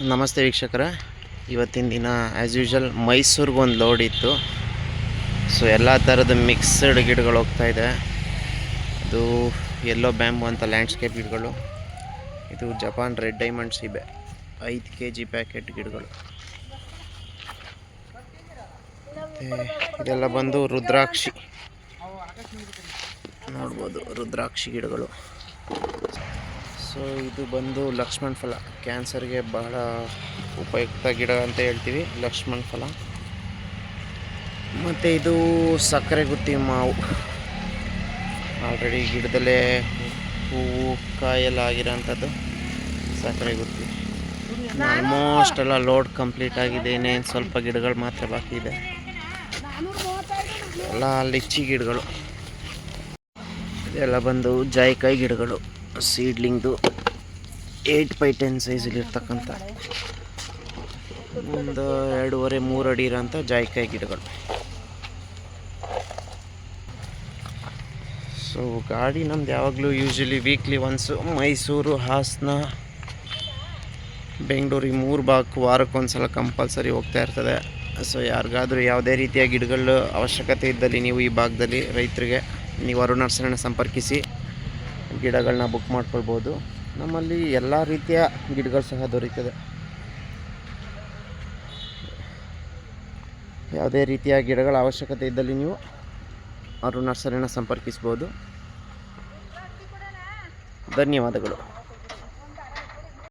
ನಮಸ್ತೆ ವೀಕ್ಷಕರೇ, ಇವತ್ತಿನ ದಿನ ಆ್ಯಸ್ ಯೂಶುವಲ್ ಮೈಸೂರಿಗೊಂದು ಒಂದು ಲೋಡ್ ಇತ್ತು. ಸೊ ಎಲ್ಲ ಥರದ ಮಿಕ್ಸ್ಡ್ ಗಿಡಗಳು ಹೋಗ್ತಾಯಿದೆ. ಅದು ಯೆಲ್ಲೋ ಬ್ಯಾಂಬು ಅಂತ ಲ್ಯಾಂಡ್ಸ್ಕೇಪ್ ಗಿಡಗಳು, ಇದು ಜಪಾನ್ ರೆಡ್ ಡೈಮಂಡ್ ಸೀಬೆ 5 kg ಪ್ಯಾಕೆಟ್ ಗಿಡಗಳು. ಇದೆಲ್ಲ ಬಂದು ರುದ್ರಾಕ್ಷಿ ನೋಡ್ಬೋದು, ರುದ್ರಾಕ್ಷಿ ಗಿಡಗಳು. ಸೊ ಇದು ಬಂದು ಲಕ್ಷ್ಮಣ ಫಲ, ಕ್ಯಾನ್ಸರ್ಗೆ ಬಹಳ ಉಪಯುಕ್ತ ಗಿಡ ಅಂತ ಹೇಳ್ತೀವಿ ಲಕ್ಷ್ಮಣ ಫಲ. ಮತ್ತು ಇದು ಸಕ್ಕರೆ ಗುತ್ತಿ ಮಾವು, ಆಲ್ರೆಡಿ ಗಿಡದಲ್ಲೇ ಹೂವು ಕಾಯೆಲ್ಲ ಆಗಿರೋಂಥದ್ದು ಸಕ್ಕರೆ ಗುತ್ತಿ. ಆಲ್ಮೋಸ್ಟ್ ಎಲ್ಲ ಲೋಡ್ ಕಂಪ್ಲೀಟ್ ಆಗಿದೆ, ಇನ್ನೇನು ಸ್ವಲ್ಪ ಗಿಡಗಳು ಮಾತ್ರ ಬಾಕಿ ಇದೆ. ಎಲ್ಲ ಲಿಚ್ಚಿ ಗಿಡಗಳು. ಇದೆಲ್ಲ ಬಂದು ಜಾಯಿಕಾಯಿ ಗಿಡಗಳು, ಸೀಡ್ಲಿಂಗ್ದು 8x10 ಸೈಜಲ್ಲಿರ್ತಕ್ಕಂಥ ಒಂದು 2.5-3 ಅಡಿ ಇರೋಂಥ ಜಾಯಿಕಾಯಿ ಗಿಡಗಳು. ಸೊ ಗಾಡಿ ನಮ್ದು ಯಾವಾಗಲೂ usually weekly once Mysuru, Hassan, Bengaluru ಈ 3 ಭಾಗಕ್ಕೆ ವಾರಕ್ಕೊಂದು ಸಲ ಕಂಪಲ್ಸರಿ ಹೋಗ್ತಾ ಇರ್ತದೆ. ಸೊ ಯಾರಿಗಾದರೂ ಯಾವುದೇ ರೀತಿಯ ಗಿಡಗಳ ಅವಶ್ಯಕತೆ ಇದ್ದಲ್ಲಿ ನೀವು ಈ ಭಾಗದಲ್ಲಿ ರೈತರಿಗೆ ನೀವು ಅರುಣ್ ನರ್ಸರಿನ ಸಂಪರ್ಕಿಸಿ ಗಿಡಗಳನ್ನ ಬುಕ್ ಮಾಡ್ಕೊಳ್ಬೋದು. ನಮ್ಮಲ್ಲಿ ಎಲ್ಲ ರೀತಿಯ ಗಿಡಗಳು ಸಹ ದೊರೀತದೆ. ಯಾವುದೇ ರೀತಿಯ ಗಿಡಗಳ ಅವಶ್ಯಕತೆ ಇದ್ದಲ್ಲಿ ನೀವು ಅರುಣ್ ನರ್ಸರಿನ ಸಂಪರ್ಕಿಸ್ಬೋದು. ಧನ್ಯವಾದಗಳು.